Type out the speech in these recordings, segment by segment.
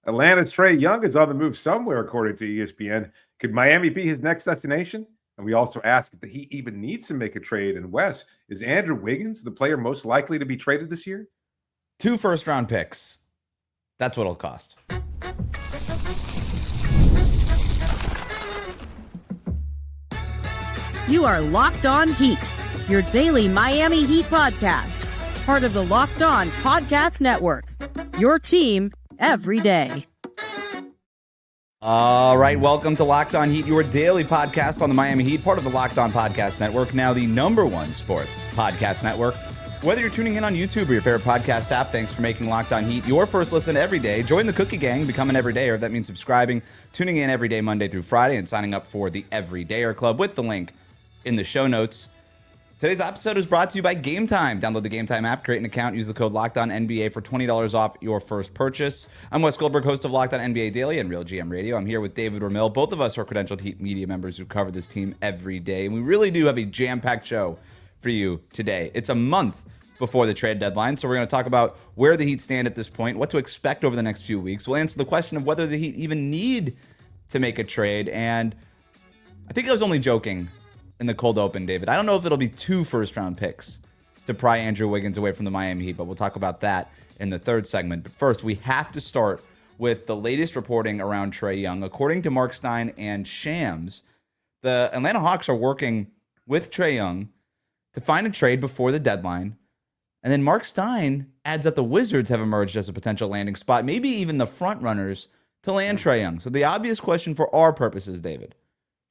Atlanta's Trae Young is on the move somewhere, according to ESPN. Could Miami be his next destination? And we also ask if the Heat even needs to make a trade. And Wes, is Andrew Wiggins the player most likely to be traded this year? 2 first-round picks. That's what it'll cost. You are Locked On Heat, your daily Miami Heat podcast. Part of the Locked On Podcast Network. Your team every day. All right, welcome to Locked On Heat, your daily podcast on the Miami Heat, part of the Locked On Podcast Network, now the #1 sports podcast network. Whether you're tuning in on YouTube or your favorite podcast app, thanks for making Locked On Heat your first listen every day. Join the Cookie Gang, become an everydayer. That means subscribing, tuning in every day, Monday through Friday, and signing up for the Everydayer Club with the link in the show notes. Today's episode is brought to you by Game Time. Download the Game Time app, create an account, use the code LOCKEDONNBA for $20 off your first purchase. I'm Wes Goldberg, host of Locked On NBA Daily and Real GM Radio. I'm here with David Ramil. Both of us are credentialed Heat media members who cover this team every day. And we really do have a jam-packed show for you today. It's a month before the trade deadline, so we're going to talk about where the Heat stand at this point, what to expect over the next few weeks. We'll answer the question of whether the Heat even need to make a trade. And I think I was only joking in the cold open, David. I don't know if it'll be 2 first-round picks to pry Andrew Wiggins away from the Miami Heat, but we'll talk about that in the third segment. But first, we have to start with the latest reporting around Trae Young. According to Mark Stein and Shams, the Atlanta Hawks are working with Trae Young to find a trade before the deadline. And then Mark Stein adds that the Wizards have emerged as a potential landing spot, maybe even the front runners to land Trae Young. So the obvious question for our purposes, David,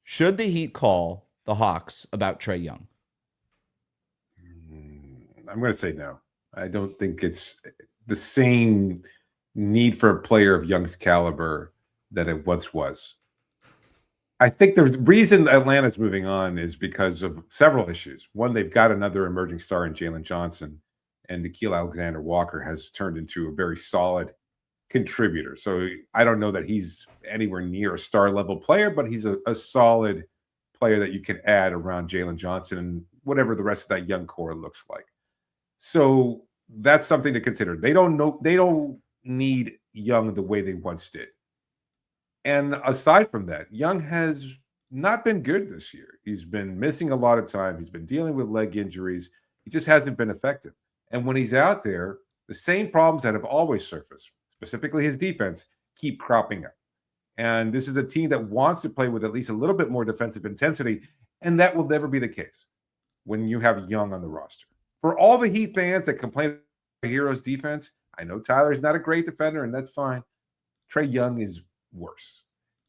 should the Heat call the Hawks about Trae Young? I'm going to say no. I don't think it's the same need for a player of Young's caliber that it once was. I think the reason Atlanta's moving on is because of several issues. One, they've got another emerging star in Jalen Johnson, and Nickeil Alexander-Walker has turned into a very solid contributor. So I don't know that he's anywhere near a star-level player, but he's a solid player that you can add around Jalen Johnson and whatever the rest of that young core looks like. So that's something to consider. They don't need Young the way they once did. And aside from that, Young has not been good this year. He's been missing a lot of time. He's been dealing with leg injuries. He just hasn't been effective. And when he's out there, the same problems that have always surfaced, specifically his defense, keep cropping up. And this is a team that wants to play with at least a little bit more defensive intensity, and that will never be the case when you have Young on the roster. For all the Heat fans that complain about Herro's defense, I know Tyler's not a great defender, and that's fine. Trae Young is worse.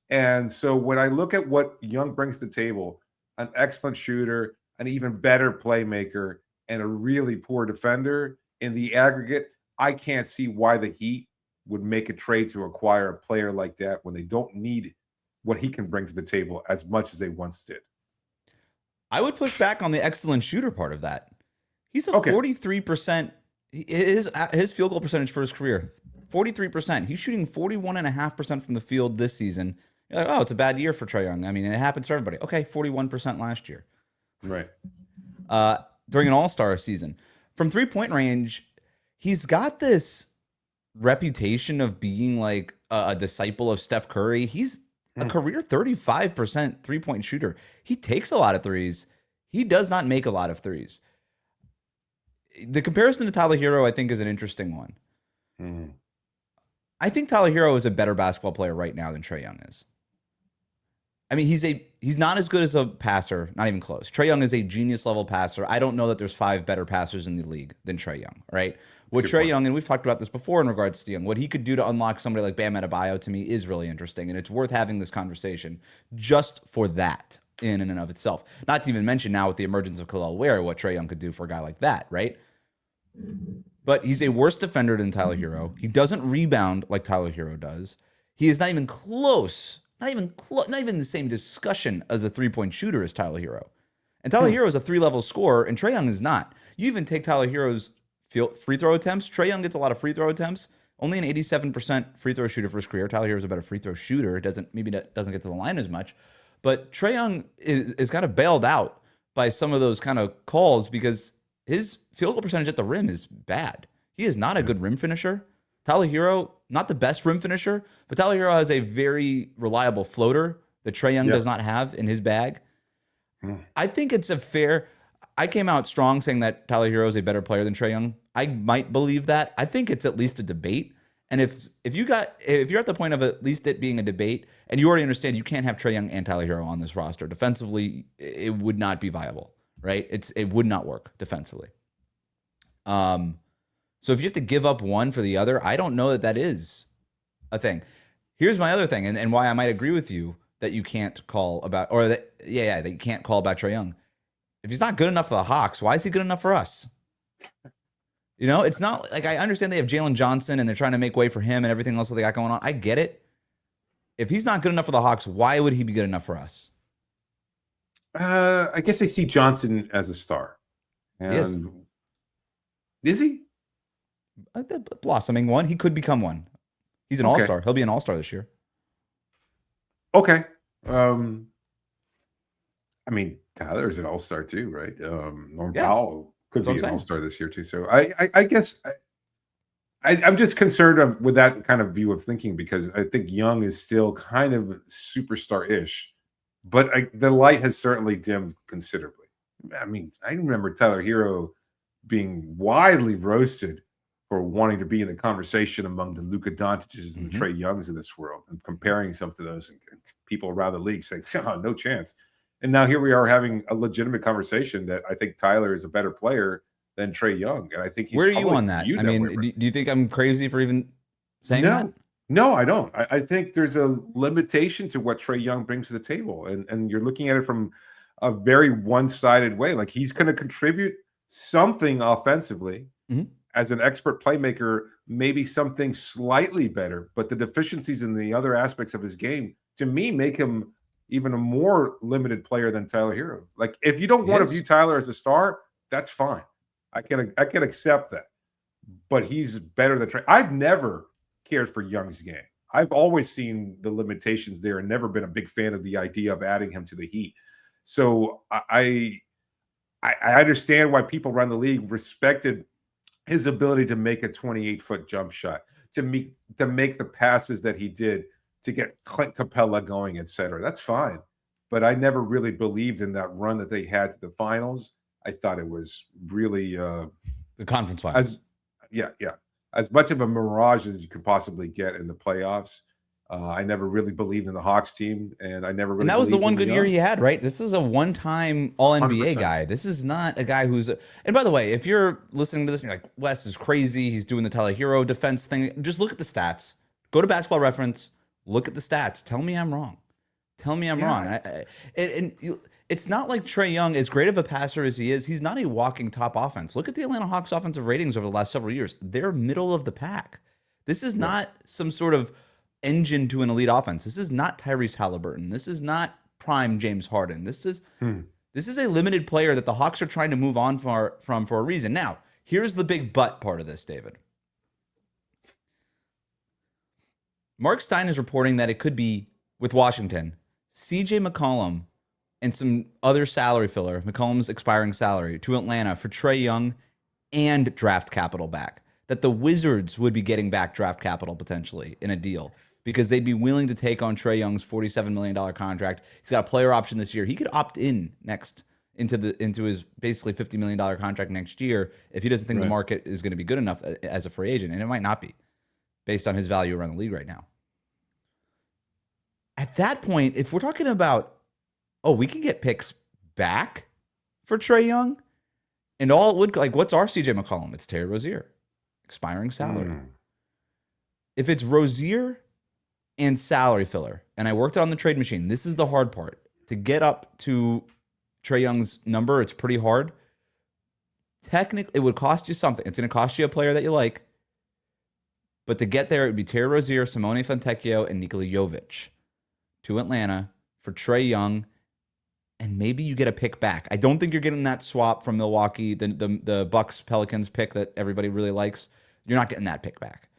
And so when I look at what Young brings to the table, an excellent shooter, an even better playmaker, and a really poor defender, in the aggregate, I can't see why the Heat would make a trade to acquire a player like that when they don't need what he can bring to the table as much as they once did. I would push back on the excellent shooter part of that. He's a 43%. His field goal percentage for his career, 43%. He's shooting 41.5% from the field this season. You're like, oh, it's a bad year for Trae Young. I mean, it happens for everybody. Okay, 41% last year. Right. During an all-star season. From three-point range, he's got this reputation of being like a disciple of Steph Curry. He's a career 35% three-point shooter. He takes a lot of threes. He does not make a lot of threes. The comparison to Tyler Herro, I think, is an interesting one. I think Tyler Herro is a better basketball player right now than Trae Young is. I mean, he's not as good as a passer, not even close. Trae Young is a genius-level passer. I don't know that there's 5 better passers in the league than Trae Young, right? What Trae Young, and we've talked about this before in regards to Young, what he could do to unlock somebody like Bam Adebayo, to me, is really interesting, and it's worth having this conversation just for that in and of itself. Not to even mention now with the emergence of Kel'el, what Trae Young could do for a guy like that, right? But he's a worse defender than Tyler Herro. He doesn't rebound like Tyler Herro does. He is not even close. Not even the same discussion as a three-point shooter as Tyler Herro. And Tyler Herro is a 3-level scorer, and Trae Young is not. You even take Tyler Herro's free throw attempts. Trae Young gets a lot of free throw attempts. Only an 87% free throw shooter for his career. Tyler Herro is a better free throw shooter. Doesn't get to the line as much. But Trae Young is kind of bailed out by some of those kind of calls because his field goal percentage at the rim is bad. He is not a good rim finisher. Tyler Herro, not the best rim finisher, but Tyler Herro has a very reliable floater that Trae Young does not have in his bag. I think it's a fair. I came out strong saying that Tyler Herro is a better player than Trae Young. I might believe that. I think it's at least a debate. And if you're at the point of at least it being a debate, and you already understand you can't have Trae Young and Tyler Herro on this roster defensively, it would not be viable, right? It would not work defensively. So if you have to give up one for the other, I don't know that is a thing. Here's my other thing, and why I might agree with you that you can't call about, or that you can't call about Trae Young. If he's not good enough for the Hawks, why is he good enough for us? You know, it's not like I understand they have Jalen Johnson and they're trying to make way for him and everything else that they got going on. I get it. If he's not good enough for the Hawks, why would he be good enough for us? I guess they see Johnson as a star. And is he? The blossoming one. He could become one. He's an all-star. He'll be an all-star this year. Okay. I mean, Tyler is an all-star too, right? Norm Powell could be an all-star this year too. So I guess I'm just concerned with that kind of view of thinking, because I think Young is still kind of superstar-ish, but the light has certainly dimmed considerably. I mean, I remember Tyler Herro being widely roasted for wanting to be in the conversation among the Luka Doncic's and the Trae Youngs of this world, and comparing himself to those, and people around the league saying, oh, no chance. And now here we are having a legitimate conversation that I think Tyler is a better player than Trae Young. And I think he's Where are you on that? I mean, do you think I'm crazy for even saying that? No, I don't. I think there's a limitation to what Trae Young brings to the table. And you're looking at it from a very one-sided way. Like, he's going to contribute something offensively as an expert playmaker, maybe something slightly better, but the deficiencies in the other aspects of his game, to me, make him even a more limited player than Tyler Herro. Like, if you don't want to view Tyler as a star, that's fine. I can accept that. But he's better than Trae. I've never cared for Young's game. I've always seen the limitations there and never been a big fan of the idea of adding him to the Heat. So I understand why people around the league respected his ability to make a 28-foot jump shot, to make the passes that he did, to get Clint Capella going, etc. That's fine. But I never really believed in that run that they had to the finals. I thought it was really the conference finals. As much of a mirage as you could possibly get in the playoffs. I never really believed in the Hawks team, and I never really. And that was the one good year he had, right? This is a one-time All-NBA guy. This is not a guy who's. And by the way, if you're listening to this and you're like, Wes is crazy, he's doing the Tyler Herro defense thing, just look at the stats. Go to Basketball Reference, look at the stats. Tell me I'm wrong. Tell me I'm wrong. It's not like Trae Young, as great of a passer as he is, he's not a walking top offense. Look at the Atlanta Hawks offensive ratings over the last several years. They're middle of the pack. This is not some sort of engine to an elite offense. This is not Tyrese Halliburton. This is not prime James Harden. This is a limited player that the Hawks are trying to move on from for a reason. Now, here's the big but part of this, David. Mark Stein is reporting that it could be, with Washington, CJ McCollum and some other salary filler, McCollum's expiring salary, to Atlanta for Trae Young and draft capital back. That the Wizards would be getting back draft capital potentially in a deal, because they'd be willing to take on Trae Young's $47 million contract. He's got a player option this year. He could opt in next into his basically $50 million contract next year if he doesn't think the market is going to be good enough as a free agent, and it might not be based on his value around the league right now. At that point, if we're talking about, we can get picks back for Trae Young, and all it would, like, what's our CJ McCollum? It's Terry Rozier, expiring salary. If it's Rozier and salary filler, and I worked on the trade machine, this is the hard part. To get up to Trae Young's number, it's pretty hard. Technically, it would cost you something. It's going to cost you a player that you like. But to get there, it would be Terry Rozier, Simone Fontecchio, and Nikola Jovic to Atlanta for Trae Young, and maybe you get a pick back. I don't think you're getting that swap from Milwaukee, the Bucks Pelicans pick that everybody really likes. You're not getting that pick back.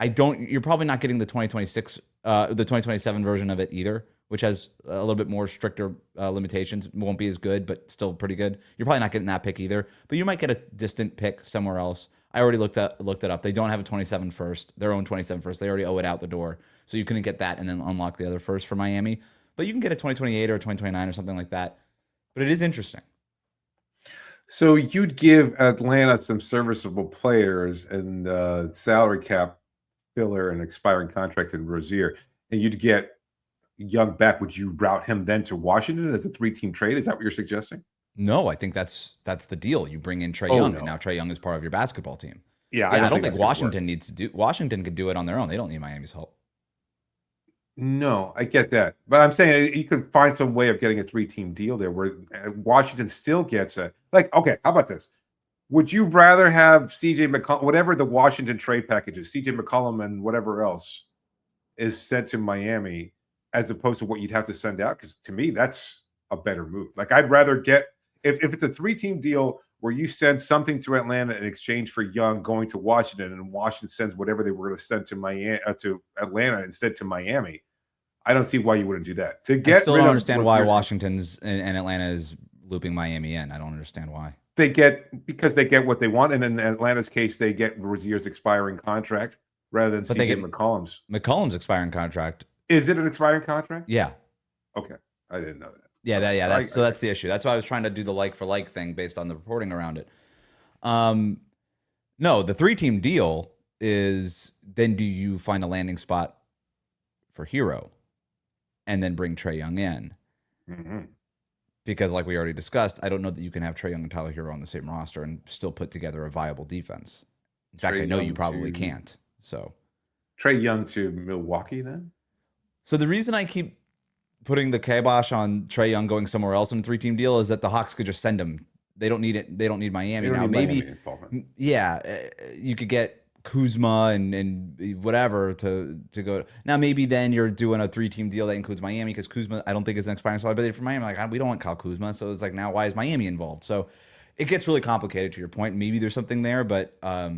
You're probably not getting the 2027 version of it either, which has a little bit more stricter limitations. It won't be as good, but still pretty good. You're probably not getting that pick either, but you might get a distant pick somewhere else. I already looked it up. They don't have a 27 first, their own 27 first. They already owe it out the door. So you couldn't get that and then unlock the other first for Miami. But you can get a 2028 or a 2029 or something like that. But it is interesting. So you'd give Atlanta some serviceable players and salary cap filler and expiring contract in Rozier, and you'd get Young back. Would you route him then to Washington as a 3-team trade? Is that what you're suggesting? No, I think that's the deal. You bring in Trae Young, and now Trae Young is part of your basketball team. Yeah, I don't think Washington needs to do. Washington could do it on their own. They don't need Miami's help. No, I get that, but I'm saying you could find some way of getting a 3-team deal there where Washington still gets a okay. How about this? Would you rather have CJ McCollum, whatever the Washington trade package is, CJ McCollum and whatever else is sent to Miami, as opposed to what you'd have to send out? Because to me, that's a better move. Like, I'd rather get if it's a 3-team deal where you send something to Atlanta in exchange for Young going to Washington, and Washington sends whatever they were going to send to Miami to Atlanta instead to Miami. I don't see why you wouldn't do that. To get I still don't understand why Washington's and Atlanta is looping Miami in. I don't understand why. Because they get what they want, and in Atlanta's case, they get Rozier's expiring contract rather than CJ McCollum's. McCollum's expiring contract. Is it an expiring contract? Yeah. Okay, I didn't know that. Yeah, that's the issue. That's why I was trying to do the like for like thing based on the reporting around it. No, the 3-team deal is then do you find a landing spot for Herro and then bring Trae Young in? Mm-hmm. Because like we already discussed, I don't know that you can have Trae Young and Tyler Herro on the same roster and still put together a viable defense. In fact, I know you probably can't. So Trae Young to Milwaukee then? So the reason I keep putting the kibosh on Trae Young going somewhere else in a 3-team deal is that the Hawks could just send him. They don't need it. They don't need Miami now. Maybe, you could get Kuzma and whatever to go. Now maybe then you're doing a 3-team deal that includes Miami because Kuzma I don't think is an expiring liability for Miami. Like we don't want Kyle Kuzma, so it's like now why is Miami involved? So it gets really complicated. To your point, maybe there's something there, but I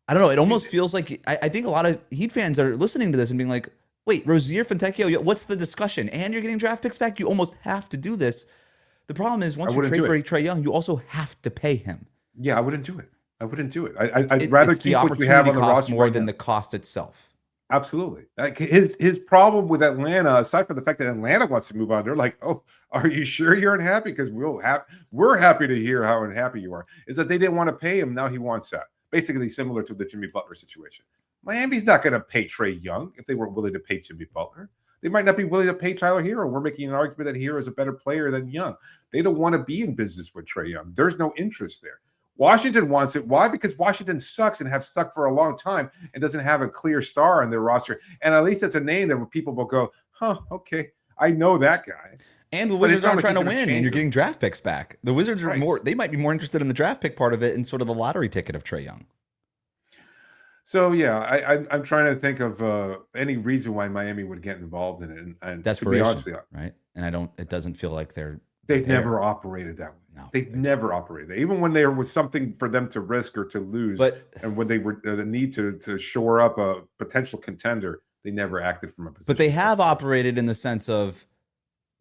don't know. It almost feels like I think a lot of Heat fans are listening to this and being like, wait, Rozier, Fontecchio, what's the discussion? And you're getting draft picks back. You almost have to do this. The problem is once you trade for Trae Young, you also have to pay him. Yeah, I wouldn't do it. I'd rather keep what we have on the roster more than the cost itself. Absolutely. Like his problem with Atlanta, aside from the fact that Atlanta wants to move on, they're like, oh, are you sure you're unhappy? Because we're happy to hear how unhappy you are. Is that they didn't want to pay him. Now he wants that. Basically similar to the Jimmy Butler situation. Miami's not going to pay Trae Young if they weren't willing to pay Jimmy Butler. They might not be willing to pay Tyler Herro. We're making an argument that Herro is a better player than Young. They don't want to be in business with Trae Young. There's no interest there. Washington wants it. Why? Because Washington sucks and have sucked for a long time and doesn't have a clear star on their roster. And at least it's a name that people will go, huh, okay, I know that guy. And the Wizards aren't trying to win, and you're getting draft picks back. The Wizards are more, they might be more interested in the draft pick part of it and sort of the lottery ticket of Trae Young. So, yeah, I'm trying to think of any reason why Miami would get involved in it. And to be honest with you, right? And it doesn't feel like they've never operated that way. No, they've never operated that. Even when there was something for them to risk or to lose, and when they were the need to shore up a potential contender, they never acted from a position. But they have operated in the sense of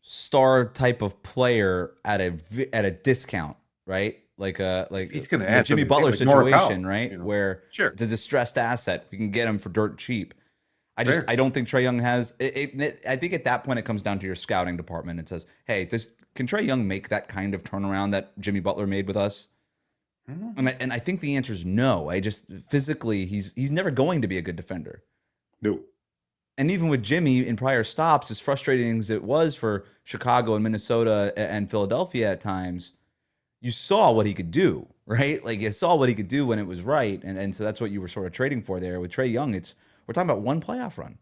star type of player at a discount, right? Like he's going to add Jimmy Butler situation, right? You know? Where it's a distressed asset. We can get him for dirt cheap. I don't think Trae Young has I think at that point it comes down to your scouting department. It says, hey, can Trae Young make that kind of turnaround that Jimmy Butler made with us? Mm-hmm. And I think the answer is no. Physically he's never going to be a good defender. No. And even with Jimmy in prior stops, as frustrating as it was for Chicago and Minnesota and Philadelphia at times, you saw what he could do, right? Like you saw what he could do when it was right. And so that's what you were sort of trading for there. With Trae Young, we're talking about one playoff run.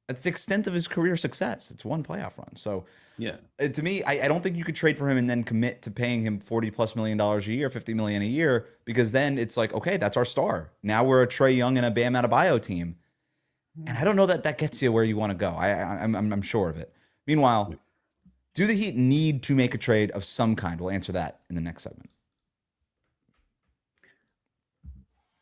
That's the extent of his career success. It's one playoff run. So yeah, to me, I don't think you could trade for him and then commit to paying him $40+ million a year, $50 million a year, because then it's like, okay, that's our star. Now we're a Trae Young and a Bam Adebayo team. And I don't know that gets you where you want to go. I'm sure of it. Meanwhile, do the Heat need to make a trade of some kind? We'll answer that in the next segment.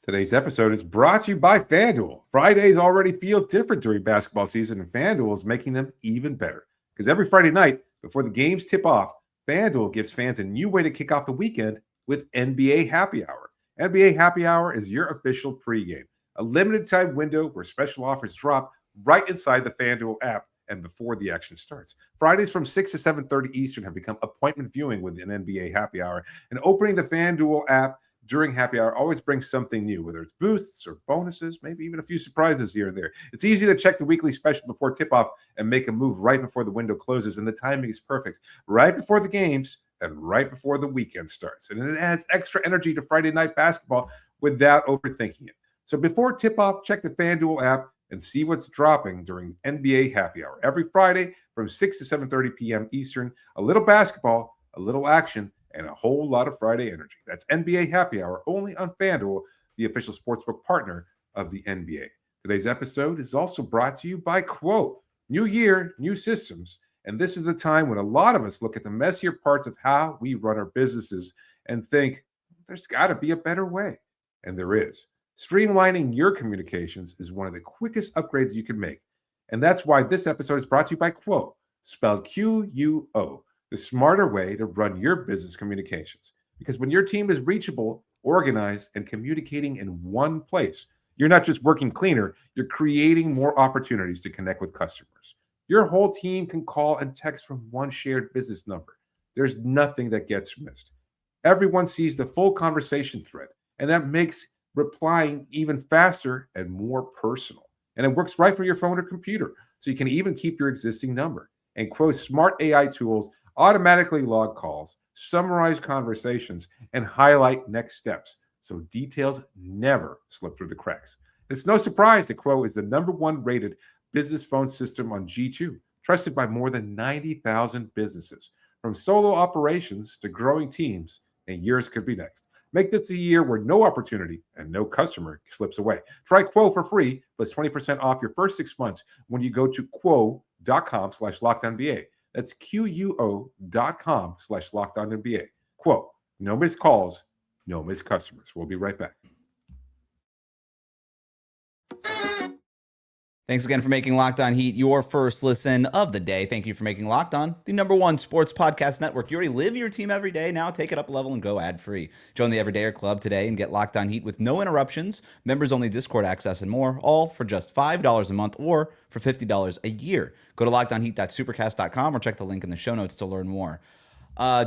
Today's episode is brought to you by FanDuel. Fridays already feel different during basketball season, and FanDuel is making them even better. Because every Friday night, before the games tip off, FanDuel gives fans a new way to kick off the weekend with NBA Happy Hour. NBA Happy Hour is your official pregame, a limited time window where special offers drop right inside the FanDuel app and before the action starts. Fridays from 6 to 7:30 Eastern have become appointment viewing with an NBA Happy Hour, and opening the FanDuel app during happy hour always brings something new, whether it's boosts or bonuses, maybe even a few surprises here and there. It's easy to check the weekly special before tip-off and make a move right before the window closes, and the timing is perfect, right before the games and right before the weekend starts. And it adds extra energy to Friday night basketball without overthinking it. So before tip-off, check the FanDuel app and see what's dropping during NBA Happy Hour. Every Friday from 6 to 7:30 p.m. Eastern, a little basketball, a little action, and a whole lot of Friday energy. That's NBA Happy Hour only on FanDuel, the official sportsbook partner of the NBA. Today's episode is also brought to you by Quote. New year, new systems. And this is the time when a lot of us look at the messier parts of how we run our businesses and think, there's got to be a better way. And there is. Streamlining your communications is one of the quickest upgrades you can make. And that's why this episode is brought to you by Quo, spelled Q-U-O, the smarter way to run your business communications. Because when your team is reachable, organized, and communicating in one place, you're not just working cleaner, you're creating more opportunities to connect with customers. Your whole team can call and text from one shared business number. There's nothing that gets missed. Everyone sees the full conversation thread, and that makes replying even faster and more personal. And it works right from your phone or computer, so you can even keep your existing number. And Quo's smart AI tools automatically log calls, summarize conversations, and highlight next steps, so details never slip through the cracks. It's no surprise that Quo is the #1 rated business phone system on G2, trusted by more than 90,000 businesses. From solo operations to growing teams, and yours could be next. Make this a year where no opportunity and no customer slips away. Try Quo for free, plus 20% off your first 6 months when you go to quo.com/LockedOnNBA. That's QUO.com/LockedOnNBA. Quote, no missed calls, no missed customers. We'll be right back. Thanks again for making Locked On Heat your first listen of the day. Thank you for making Locked On the #1 sports podcast network. You already live your team every day. Now take it up a level and go ad-free. Join the Everydayer Club today and get Locked On Heat with no interruptions, members-only Discord access, and more, all for just $5 a month or for $50 a year. Go to lockedonheat.supercast.com or check the link in the show notes to learn more.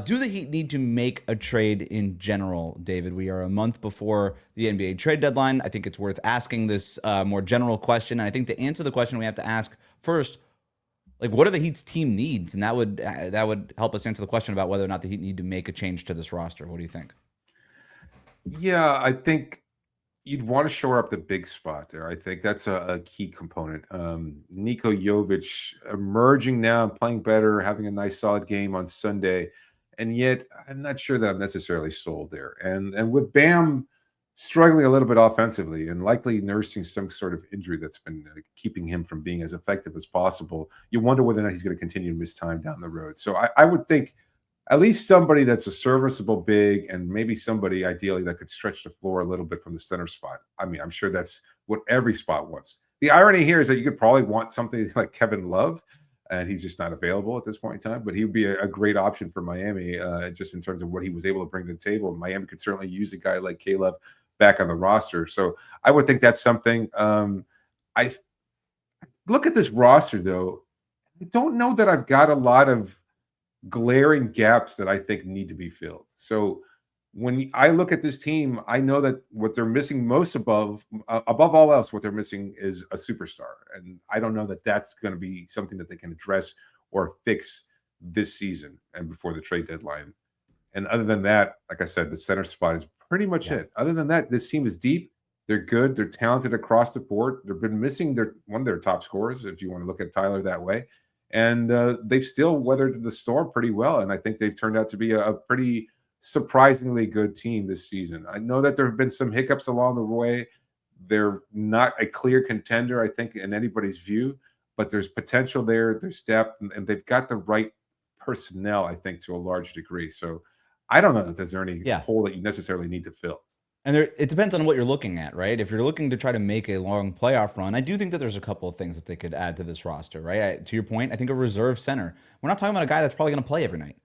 Do the Heat need to make a trade in general, David? We are a month before the NBA trade deadline. I think it's worth asking this more general question. And I think to answer the question, we have to ask first, like, what are the Heat's team needs? And that would help us answer the question about whether or not the Heat need to make a change to this roster. What do you think? Yeah, I think you'd want to shore up the big spot there. I think that's a key component. Niko Jovic emerging now and playing better, having a nice solid game on Sunday. And yet I'm not sure that I'm necessarily sold there. And with Bam struggling a little bit offensively and likely nursing some sort of injury that's been keeping him from being as effective as possible, you wonder whether or not he's going to continue to miss time down the road. So I would think at least somebody that's a serviceable big, and maybe somebody ideally that could stretch the floor a little bit from the center spot. I mean, I'm sure that's what every spot wants. The irony here is that you could probably want something like Kevin Love, and he's just not available at this point in time, but he would be a great option for Miami, just in terms of what he was able to bring to the table. Miami could certainly use a guy like Kel'el back on the roster. So I would think that's something. I look at this roster, though. I don't know that I've got a lot of glaring gaps that I think need to be filled. So when I look at this team, I know that what they're missing most above all else, what they're missing is a superstar. And I don't know that that's going to be something that they can address or fix this season and before the trade deadline. And other than that, like I said, the center spot is pretty much it. Other than that, this team is deep. They're good. They're talented across the board. They've been missing one of their top scorers, if you want to look at Tyler that way. And they've still weathered the storm pretty well. And I think they've turned out to be a pretty surprisingly good team this season. I know that there have been some hiccups along the way. They're not a clear contender, I think, in anybody's view, but there's potential there. There's depth, and they've got the right personnel, I think, to a large degree. So I don't know if there's any hole that you necessarily need to fill. And it depends on what you're looking at, right? If you're looking to try to make a long playoff run, I do think that there's a couple of things that they could add to this roster, right? To your point, I think a reserve center. We're not talking about a guy that's probably going to play every night,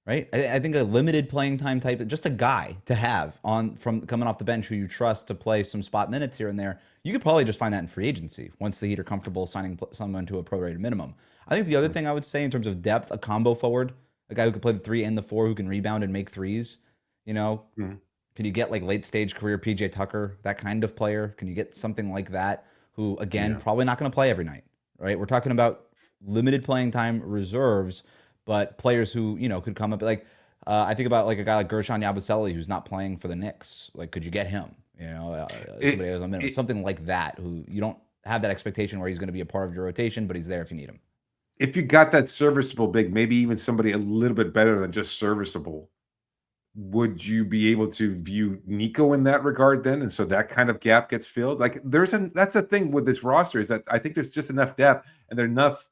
right? I think a limited playing time type, just a guy to have from coming off the bench who you trust to play some spot minutes here and there. You could probably just find that in free agency once the Heat are comfortable signing someone to a prorated minimum. I think the other thing I would say in terms of depth, a combo forward, a guy who can play the 3 and the 4, who can rebound and make threes. Can you get like late stage career PJ Tucker, that kind of player? Can you get something like that who, again, probably not going to play every night, right? We're talking about limited playing time reserves, but players who, could come up. Like, I think about like a guy like Gershon Yabusele who's not playing for the Knicks. Like, could you get him? Somebody else on minimum, something like that, who you don't have that expectation where he's going to be a part of your rotation, but he's there if you need him. If you got that serviceable big, maybe even somebody a little bit better than just serviceable, would you be able to view Nico in that regard then? And so that kind of gap gets filled. Like that's the thing with this roster, is that I think there's just enough depth and there's enough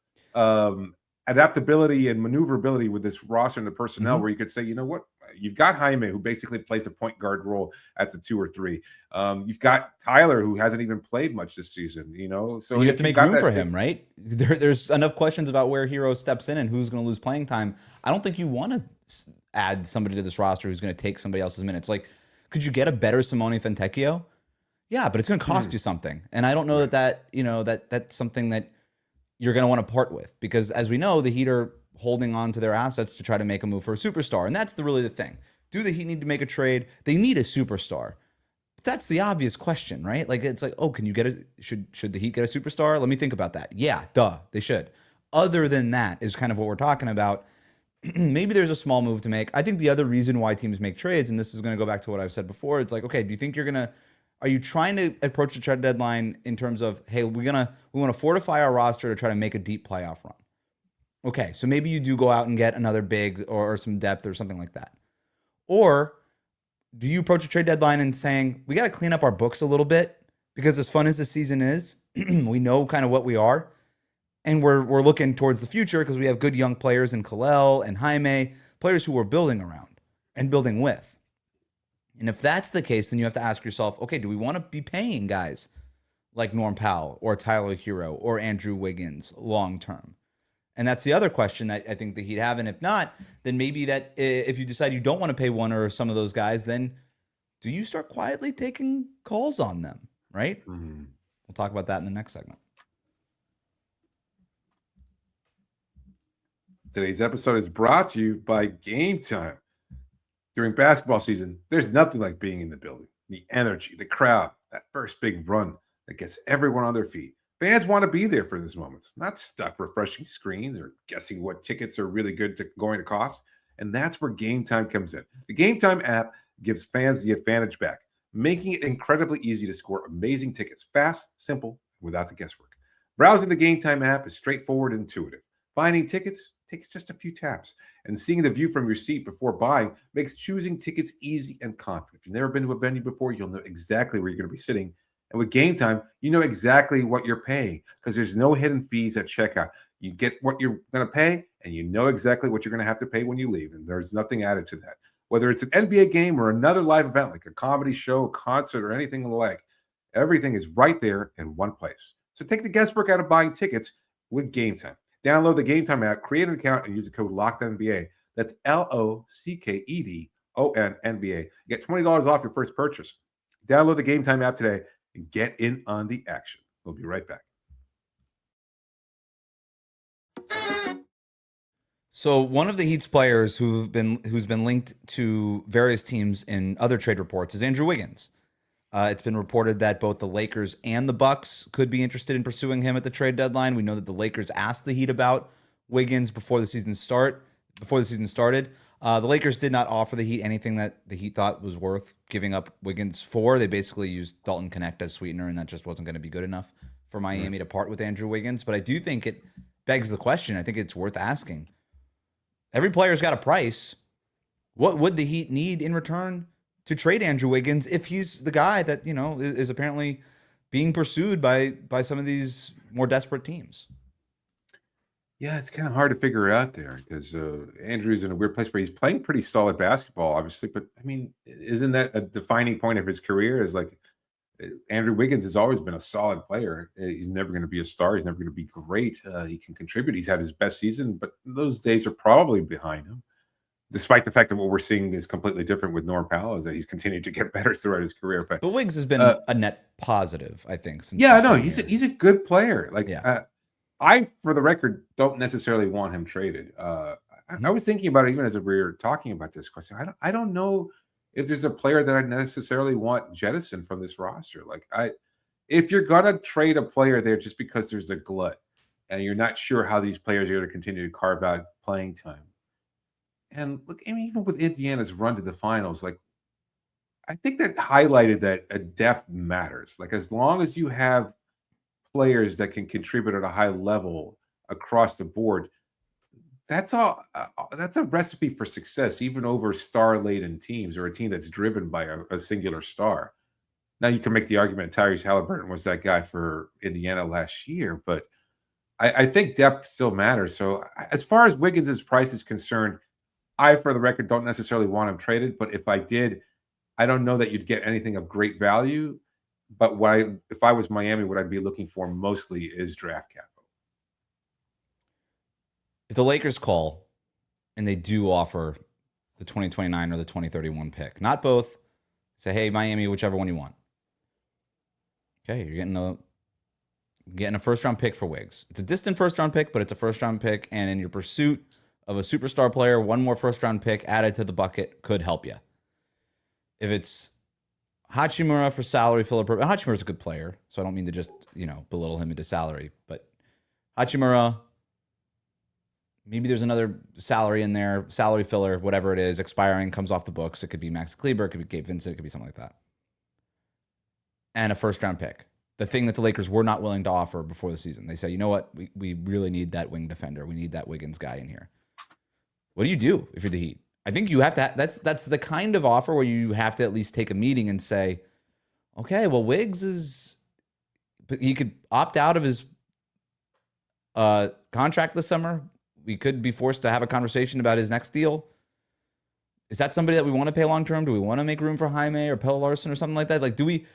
adaptability and maneuverability with this roster and the personnel where you could say, you know what, you've got Jaime, who basically plays a point guard role at the 2 or 3. You've got Tyler, who hasn't even played much this season, so and you have to make room for him, right? There's enough questions about where Herro steps in and who's going to lose playing time. I don't think you want to add somebody to this roster who's going to take somebody else's minutes. Like, could you get a better Simone Fontecchio? Yeah, but it's going to cost you something. And I don't know that's something that you're going to want to part with, because as we know, the Heat are holding on to their assets to try to make a move for a superstar. And that's really the thing. Do the Heat need to make a trade? They need a superstar. But that's the obvious question, right? Like, it's like, oh, can you get should the Heat get a superstar? Let me think about that. Yeah, duh, they should. Other than that is kind of what we're talking about. Maybe there's a small move to make. I think the other reason why teams make trades, and this is going to go back to what I've said before, it's like, okay, do you think are you trying to approach the trade deadline in terms of, hey, we want to fortify our roster to try to make a deep playoff run? Okay, so maybe you do go out and get another big or some depth or something like that. Or do you approach a trade deadline and saying, we got to clean up our books a little bit, because as fun as the season is, we know kind of what we are. And we're looking towards the future because we have good young players in Kel'el and Jaime, players who we're building around and building with. And if that's the case, then you have to ask yourself, okay, do we want to be paying guys like Norm Powell or Tyler Herro or Andrew Wiggins long term? And that's the other question that I think the Heat have. And if not, then maybe that if you decide you don't want to pay one or some of those guys, then do you start quietly taking calls on them, right? We'll talk about that in the next segment. Today's episode is brought to you by Game Time. During basketball season, there's nothing like being in the building. The energy, the crowd, that first big run that gets everyone on their feet. Fans want to be there for those moments, not stuck refreshing screens or guessing what tickets are really going to cost. And that's where Game Time comes in. The Game Time app gives fans the advantage back, making it incredibly easy to score amazing tickets, fast, simple, without the guesswork. Browsing the Game Time app is straightforward and intuitive. Finding tickets takes just a few taps, and seeing the view from your seat before buying makes choosing tickets easy and confident. If you've never been to a venue before, you'll know exactly where you're going to be sitting. And with Game Time, you know exactly what you're paying, because there's no hidden fees at checkout. You get what you're going to pay, and you know exactly what you're going to have to pay when you leave, and there's nothing added to that. Whether it's an NBA game or another live event like a comedy show, concert, or anything of the like, everything is right there in one place. So take the guesswork out of buying tickets with Game Time. Download the Game Time app, create an account, and use the code LOCKEDONNBA. That's LOCKEDONNBA. Get $20 off your first purchase. Download the Game Time app today and get in on the action. We'll be right back. So one of the Heat's players who's been linked to various teams in other trade reports is Andrew Wiggins. It's been reported that both the Lakers and the Bucks could be interested in pursuing him at the trade deadline. We know that the Lakers asked the Heat about Wiggins before the season started. The Lakers did not offer the Heat anything that the Heat thought was worth giving up Wiggins for. They basically used Dalton Connect as sweetener, and that just wasn't going to be good enough for Miami to part with Andrew Wiggins. But I do think it begs the question. I think it's worth asking. Every player's got a price. What would the Heat need in return to trade Andrew Wiggins if he's the guy that, is apparently being pursued by some of these more desperate teams? Yeah, it's kind of hard to figure out there because Andrew's in a weird place where he's playing pretty solid basketball, obviously. But I mean, isn't that a defining point of his career? Is like Andrew Wiggins has always been a solid player. He's never going to be a star. He's never going to be great. He can contribute. He's had his best season, but those days are probably behind him. despite the fact that what we're seeing is completely different with Norm Powell, is that he's continued to get better throughout his career. But Wiggs has been a net positive, I think. Since yeah, no, been he's here. he's a good player. Like, Yeah. I, for the record, don't necessarily want him traded. I was thinking about it even as we were talking about this question. I don't know if there's a player that I necessarily want jettisoned from this roster. Like, if you're gonna trade a player there just because there's a glut and you're not sure how these players are going to continue to carve out playing time. And look, I mean, even with Indiana's run to the finals, like, I think that highlighted that a depth matters. Like, as long as you have players that can contribute at a high level across the board, that's all. That's a recipe for success, even over star-laden teams or a team that's driven by a singular star. Now, you can make the argument Tyrese Halliburton was that guy for Indiana last year, but I think depth still matters. So, as far as Wiggins' price is concerned, I, for the record, don't necessarily want him traded. But if I did, I don't know that you'd get anything of great value. But if I was Miami, what I'd be looking for mostly is draft capital. If the Lakers call and they do offer the 2029 or the 2031 pick, not both, say, hey, Miami, whichever one you want. Okay, you're getting a first-round pick for Wiggs. It's a distant first-round pick, but it's a first-round pick, and in your pursuit of a superstar player, one more first-round pick added to the bucket could help you. If it's Hachimura for salary filler, Hachimura's a good player, so I don't mean to just belittle him into salary, but Hachimura, maybe there's another salary in there, salary filler, whatever it is, expiring, comes off the books. It could be Max Kleber, it could be Gabe Vincent, it could be something like that. And a first-round pick. The thing that the Lakers were not willing to offer before the season. They said, you know what? We really need that wing defender. We need that Wiggins guy in here. What do you do if you're the Heat? I think you have to. That's the kind of offer where you have to at least take a meeting and say, okay, well, he could opt out of his contract this summer. We could be forced to have a conversation about his next deal. Is that somebody that we want to pay long term? Do we want to make room for Jaime or Pelle Larson or something like that? Like, do we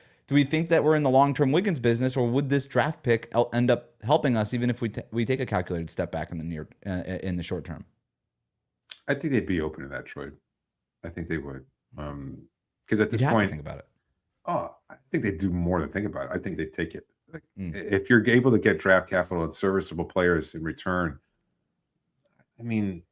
think that we're in the long-term Wiggins business, or would this draft pick end up helping us even if we take a calculated step back in the short term? I think they'd be open to that, Troy. I think they would, because at this You'd have point, to think about it. Oh, I think they do more than think about it. I think they take it. Like, if you're able to get draft capital and serviceable players in return, I mean,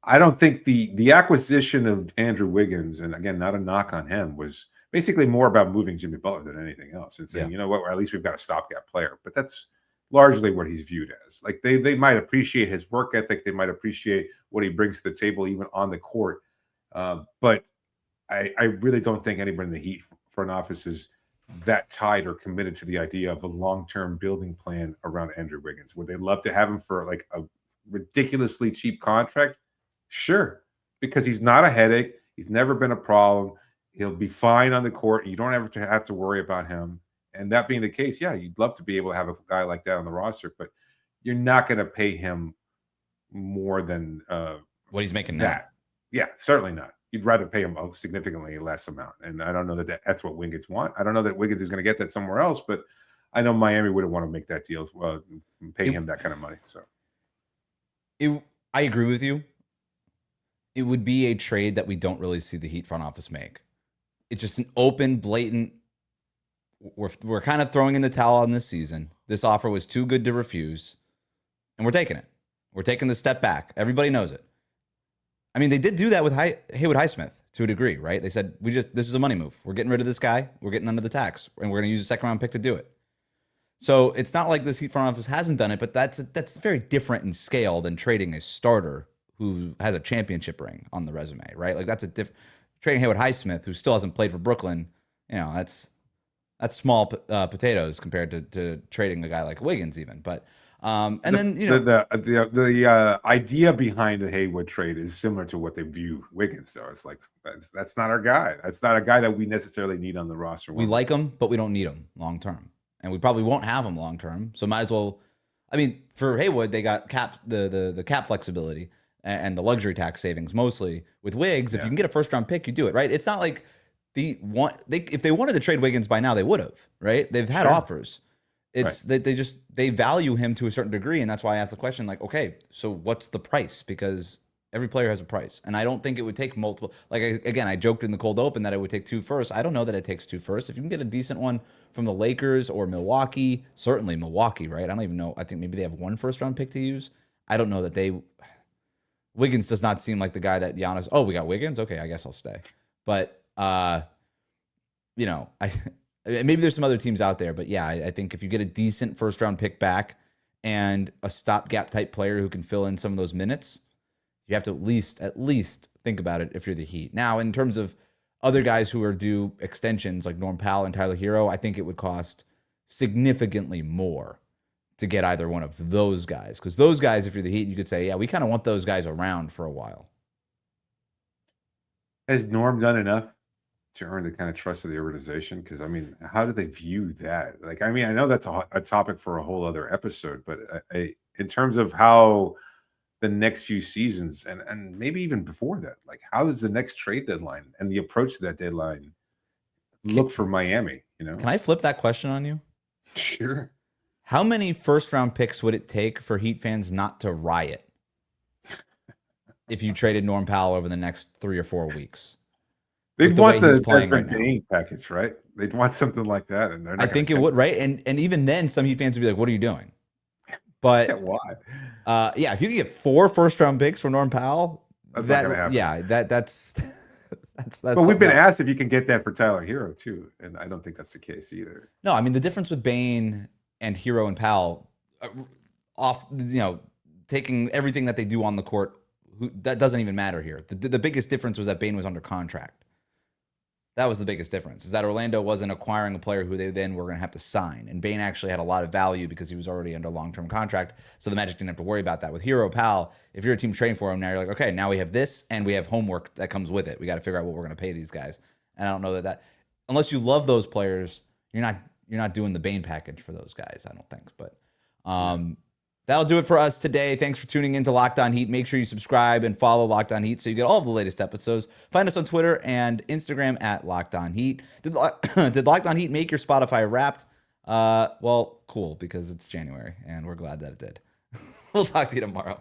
I don't think the acquisition of Andrew Wiggins, and again, not a knock on him, was basically more about moving Jimmy Butler than anything else and saying, you know what, at least we've got a stopgap player. But that's largely what he's viewed as. Like, they might appreciate his work ethic. They might appreciate what he brings to the table, even on the court. But I really don't think anybody in the Heat front office is that tied or committed to the idea of a long-term building plan around Andrew Wiggins. Would they love to have him for like a ridiculously cheap contract? Sure, because he's not a headache. He's never been a problem. He'll be fine on the court. You don't ever have to worry about him. And that being the case, yeah, you'd love to be able to have a guy like that on the roster, but you're not going to pay him more than what he's making now. Yeah, certainly not. You'd rather pay him a significantly less amount. And I don't know that that's what Wiggins want. I don't know that Wiggins is going to get that somewhere else, but I know Miami wouldn't want to make that deal, pay him that kind of money. So I agree with you. It would be a trade that we don't really see the Heat front office make. It's just an open, blatant, we're kind of throwing in the towel on this season. This offer was too good to refuse, and we're taking it. We're taking the step back. Everybody knows it. I mean, they did do that with Haywood Highsmith to a degree, right? They said, this is a money move. We're getting rid of this guy. We're getting under the tax, and we're going to use a second-round pick to do it. So it's not like this Heat front office hasn't done it, but that's very different in scale than trading a starter who has a championship ring on the resume, right? Like, that's trading Haywood Highsmith, who still hasn't played for Brooklyn. That's small potatoes compared to trading a guy like Wiggins, even. But the idea behind the Haywood trade is similar to what they view Wiggins. So it's like, that's not our guy. That's not a guy that we necessarily need on the roster. We like him, but we don't need him long term, and we probably won't have him long term. So might as well. I mean, for Haywood, they got the cap flexibility and the luxury tax savings mostly. With Wiggs, if you can get a first round pick, you do it, right? It's not like if they wanted to trade Wiggins by now, they would have, right? They've had offers. It's they value him to a certain degree, and that's why I asked the question, like, okay, so what's the price? Because Every player has a price, and I don't think it would take multiple. Like again, I joked in the cold open that it would take 2 firsts. I don't know that it takes 2 firsts. If you can get a decent one from the Lakers or Milwaukee, certainly Milwaukee, right? I don't even know. I think maybe they have 1 first-round pick to use. I don't know that they. Wiggins does not seem like the guy that Giannis. Oh, we got Wiggins. Okay, I guess I'll stay. But you know, maybe there's some other teams out there, but yeah, I think if you get a decent first-round pick back and a stopgap type player who can fill in some of those minutes. You have to at least think about it if you're the Heat. Now, in terms of other guys who are due extensions like Norm Powell and Tyler Herro, I think it would cost significantly more to get either one of those guys. Because those guys, if you're the Heat, you could say, yeah, we kind of want those guys around for a while. Has Norm done enough to earn the kind of trust of the organization? Because, I mean, how do they view that? Like, I mean, I know that's a topic for a whole other episode, but in terms of how the next few seasons and maybe even before that, like how does the next trade deadline and the approach to that deadline look for Miami? You know, can I flip that question on you? Sure. How many first-round picks would it take for Heat fans not to riot if you traded Norm Powell over the next 3 or 4 weeks? They'd want the Desmond right Bane package, right? They'd want something like that, and they're not. I think it would, right? And even then, some Heat fans would be like, "What are you doing?" But yeah, why? Yeah, if you could get 4 first-round picks for Norm Powell, that's not gonna happen. Yeah, that's. But we've been asked if you can get that for Tyler Herro too, and I don't think that's the case either. No, I mean the difference with Bane and Herro and Powell, taking everything that they do on the court, that doesn't even matter here. The biggest difference was that Bane was under contract. That was the biggest difference, is that Orlando wasn't acquiring a player who they then were going to have to sign. And Bane actually had a lot of value because he was already under long-term contract. So the Magic didn't have to worry about that. With Herro, Powell, if you're a team trading for him, now you're like, okay, now we have this and we have homework that comes with it. We got to figure out what we're going to pay these guys. And I don't know that unless you love those players, you're not doing the Bane package for those guys, I don't think. But that'll do it for us today. Thanks for tuning in to Locked On Heat. Make sure you subscribe and follow Locked On Heat so you get all of the latest episodes. Find us on Twitter and Instagram at Locked On Heat. Did Locked On Heat make your Spotify Wrapped? Well, cool, because it's January, and we're glad that it did. We'll talk to you tomorrow.